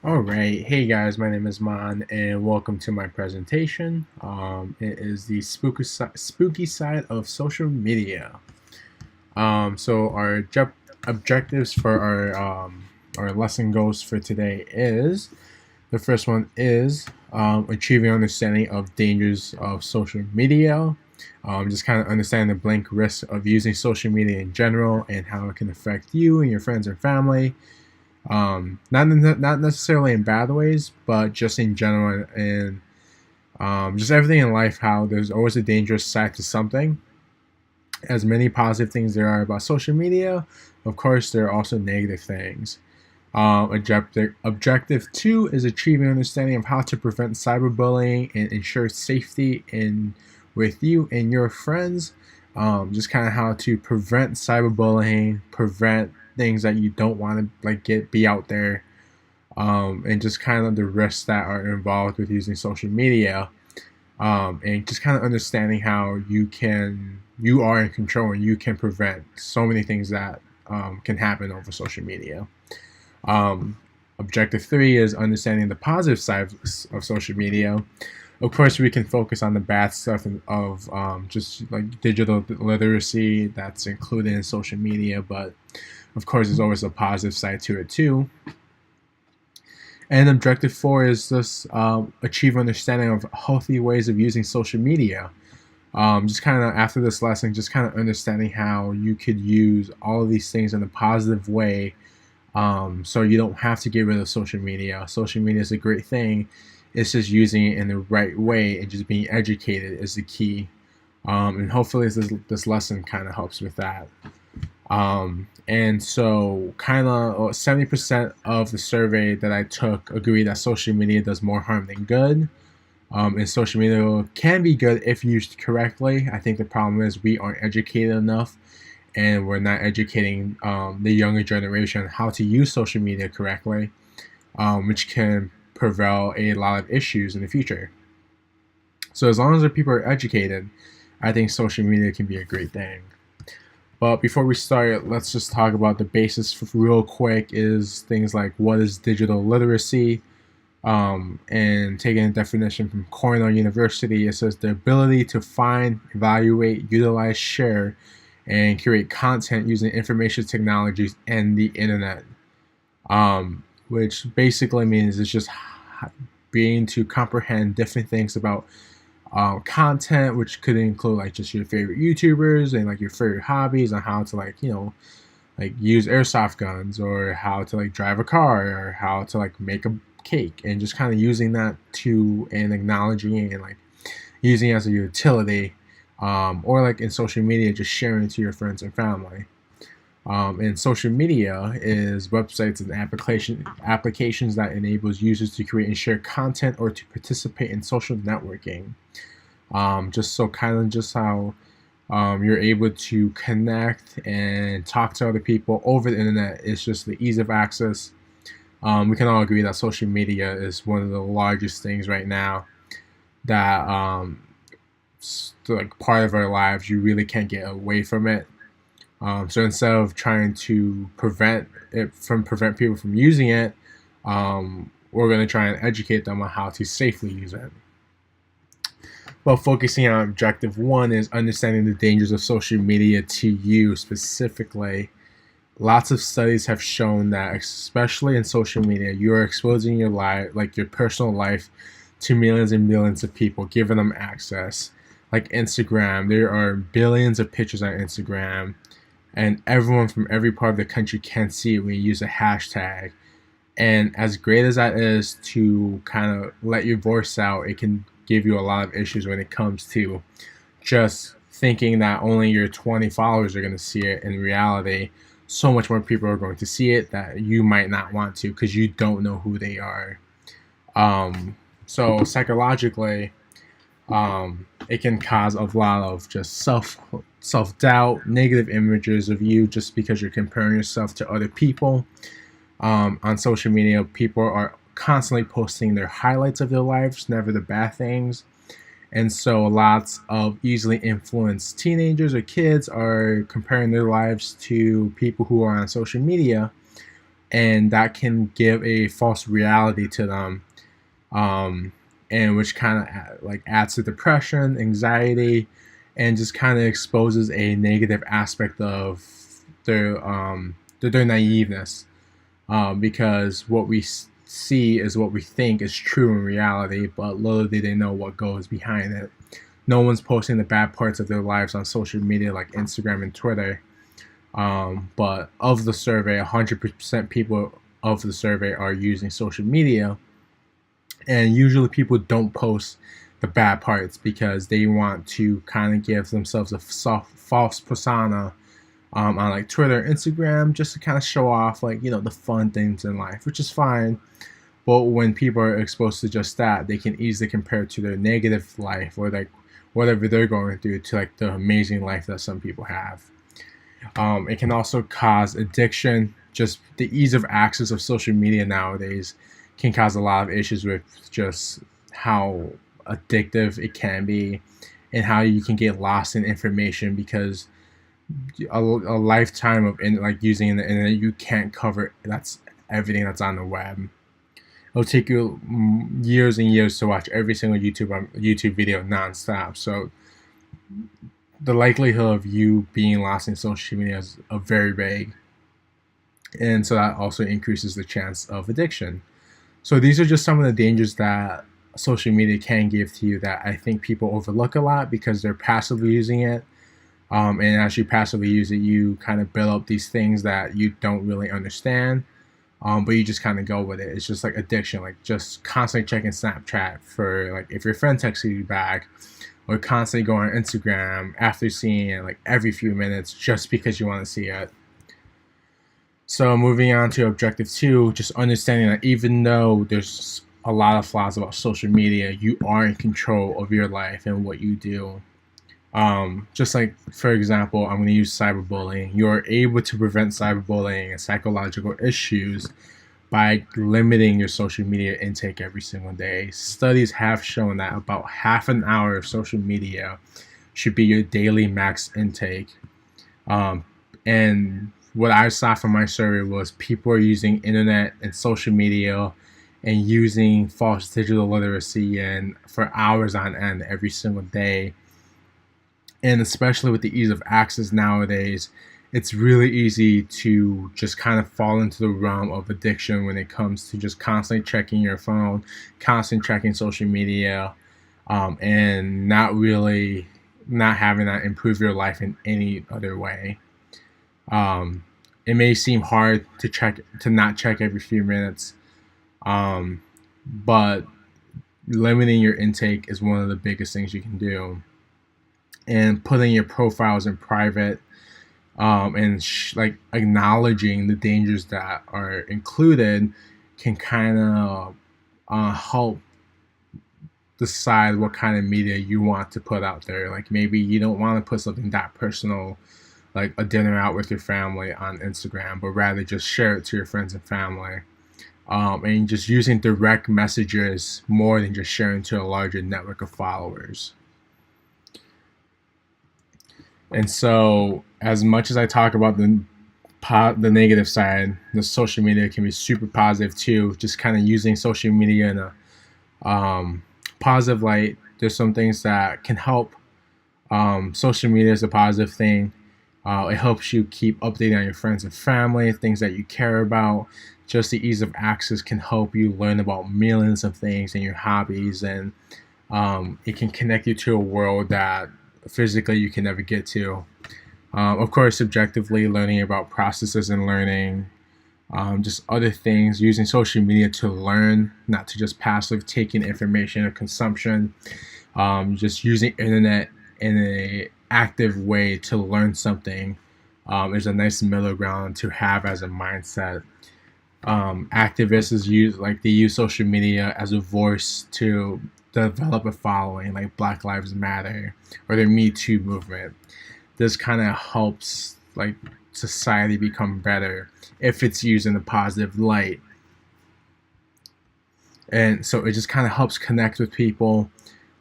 Alright, hey guys, my name is Mon, and welcome to my presentation. It is the spooky side of social media. So our objectives for our lesson goals for today is the first one is achieving understanding of dangers of social media. Just kind of understanding the blank risks of using social media in general and how it can affect you and your friends and family, not necessarily in bad ways, but just in general, and just everything in life. How there's always a dangerous side to something. As many positive things there are about social media, of course there are also negative things. Objective two is achieving understanding of how to prevent cyberbullying and ensure safety in with you and your friends. Just kind of how to prevent cyberbullying, prevent things that you don't want to be out there, and just kind of the risks that are involved with using social media, and just kind of understanding how you are in control and you can prevent so many things that can happen over social media. Um, Objective three is understanding the positive side of social media. Of course, we can focus on the bad stuff of just like digital literacy that's included in social media, but of course, there's always a positive side to it too. And objective four is just achieve understanding of healthy ways of using social media. Just kind of after this lesson, just kind of understanding how you could use all of these things in a positive way, so you don't have to get rid of social media. Social media is a great thing. It's just using it in the right way and just being educated is the key. And hopefully this lesson kind of helps with that. And so, kind of 70% of the survey that I took agree that social media does more harm than good. And social media can be good if used correctly. I think the problem is we aren't educated enough, and we're not educating the younger generation how to use social media correctly, which can prevail a lot of issues in the future. So as long as the people are educated, I think social media can be a great thing. But before we start, let's just talk about the basis real quick. Is things like what is digital literacy? And taking a definition from Cornell University, it says the ability to find, evaluate, utilize, share, and create content using information technologies and the internet. Which basically means it's just being to comprehend different things about content, which could include like just your favorite YouTubers and like your favorite hobbies on how to like use airsoft guns, or how to like drive a car, or how to like make a cake, and just kind of using that to and acknowledging it and like using it as a utility, or like in social media, just sharing it to your friends and family. And social media is websites and applications that enables users to create and share content or to participate in social networking. Just so kind of just how you're able to connect and talk to other people over the internet. It's just the ease of access. We can all agree that social media is one of the largest things right now that like part of our lives. You really can't get away from it. So instead of trying to prevent people from using it, we're going to try and educate them on how to safely use it. But focusing on objective one is understanding the dangers of social media to you specifically. Lots of studies have shown that, especially in social media, you are exposing your life, like your personal life, to millions and millions of people, giving them access. Like Instagram, there are billions of pictures on Instagram, and everyone from every part of the country can see it when you use a hashtag. And as great as that is to kind of let your voice out, it can give you a lot of issues when it comes to just thinking that only your 20 followers are going to see it. In reality, so much more people are going to see it that you might not want to, because you don't know who they are. So psychologically, it can cause a lot of just self doubt, negative images of you, just because you're comparing yourself to other people. On social media, people are constantly posting their highlights of their lives, never the bad things. And so lots of easily influenced teenagers or kids are comparing their lives to people who are on social media, and that can give a false reality to them, and which kind of like adds to depression, anxiety, and just kind of exposes a negative aspect of their naiveness, because what we see is what we think is true in reality, but little do they know what goes behind it. No one's posting the bad parts of their lives on social media like Instagram and Twitter. But of the survey, 100% people of the survey are using social media, and usually people don't post the bad parts because they want to kind of give themselves a false persona, on like Twitter, Instagram, just to kind of show off, like, the fun things in life, which is fine. But when people are exposed to just that, they can easily compare it to their negative life, or like whatever they're going through, to like the amazing life that some people have. It can also cause addiction. Just the ease of access of social media nowadays can cause a lot of issues with just how addictive it can be, and how you can get lost in information, because a lifetime of like using the internet, you can't cover that's everything that's on the web. It'll take you years and years to watch every single YouTube video nonstop. So the likelihood of you being lost in social media is very big, and so that also increases the chance of addiction. So these are just some of the dangers that social media can give to you, that I think people overlook a lot because they're passively using it. And as you passively use it, you kind of build up these things that you don't really understand, but you just kind of go with it. It's just like addiction, like just constantly checking Snapchat for, like, if your friend texts you back, or constantly going on Instagram after seeing it like every few minutes just because you want to see it. So moving on to objective 2, just understanding that even though there's a lot of flaws about social media, you are in control of your life and what you do. Just like, for example, I'm going to use cyberbullying. You're able to prevent cyberbullying and psychological issues by limiting your social media intake every single day. Studies have shown that about half an hour of social media should be your daily max intake. And what I saw from my survey was people are using internet and social media and using false digital literacy and for hours on end every single day. And especially with the ease of access nowadays, it's really easy to just kind of fall into the realm of addiction when it comes to just constantly checking your phone, constantly checking social media, and not having that improve your life in any other way. It may seem hard to not check every few minutes, but limiting your intake is one of the biggest things you can do. And putting your profiles in private, and like acknowledging the dangers that are included, can kind of help decide what kind of media you want to put out there. Like, maybe you don't want to put something that personal, like a dinner out with your family on Instagram, but rather just share it to your friends and family. And just using direct messages more than just sharing to a larger network of followers. And so, as much as I talk about the negative side, the social media can be super positive too. Just kind of using social media in a positive light. There's some things that can help. Social media is a positive thing. It helps you keep updating on your friends and family, things that you care about. Just the ease of access can help you learn about millions of things and your hobbies, and it can connect you to a world that physically you can never get to. Of course, subjectively, learning about processes and learning, just other things, using social media to learn, not to just passively take in information or consumption. Just using internet in a active way to learn something is a nice middle ground to have as a mindset. Activists use social media as a voice to develop a following, like Black Lives Matter or the Me Too movement. This kind of helps like society become better if it's used in a positive light. And so it just kind of helps connect with people,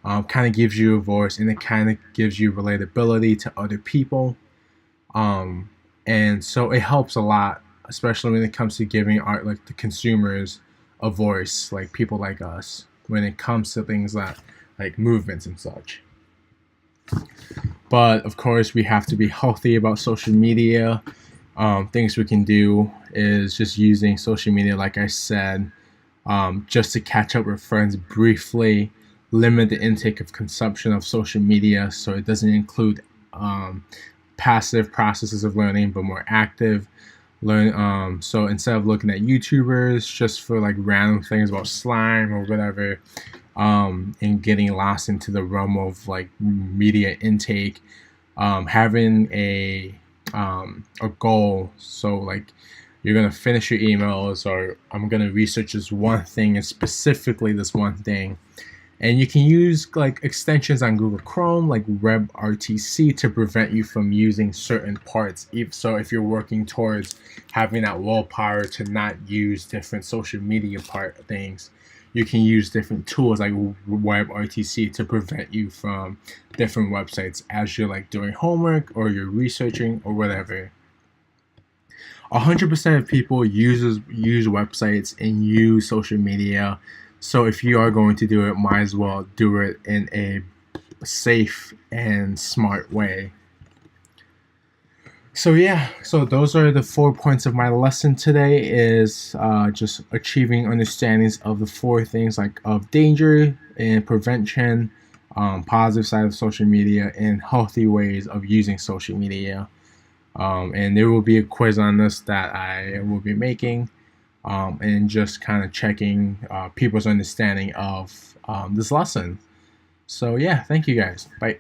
kind of gives you a voice, and it kind of gives you relatability to other people. And so it helps a lot especially when it comes to giving art, like the consumers, a voice, like people like us, when it comes to things like movements and such. But of course, we have to be healthy about social media. Things we can do is just using social media, like I said, just to catch up with friends briefly. Limit the intake of consumption of social media so it doesn't include passive processes of learning, but more active. So instead of looking at YouTubers just for like random things about slime or whatever, and getting lost into the realm of like media intake, having a goal. So like you're gonna finish your emails, or I'm gonna research this one thing, and specifically this one thing. And you can use like extensions on Google Chrome, like WebRTC, to prevent you from using certain parts. So if you're working towards having that willpower to not use different social media things, you can use different tools like WebRTC to prevent you from different websites as you're like doing homework or you're researching or whatever. 100% of people use websites and use social media. So if you are going to do it, might as well do it in a safe and smart way. So yeah, so those are the 4 points of my lesson today, is just achieving understandings of the 4 things, like of danger and prevention, positive side of social media, and healthy ways of using social media. And there will be a quiz on this that I will be making, and just kind of checking people's understanding of this lesson. So yeah, thank you guys. Bye.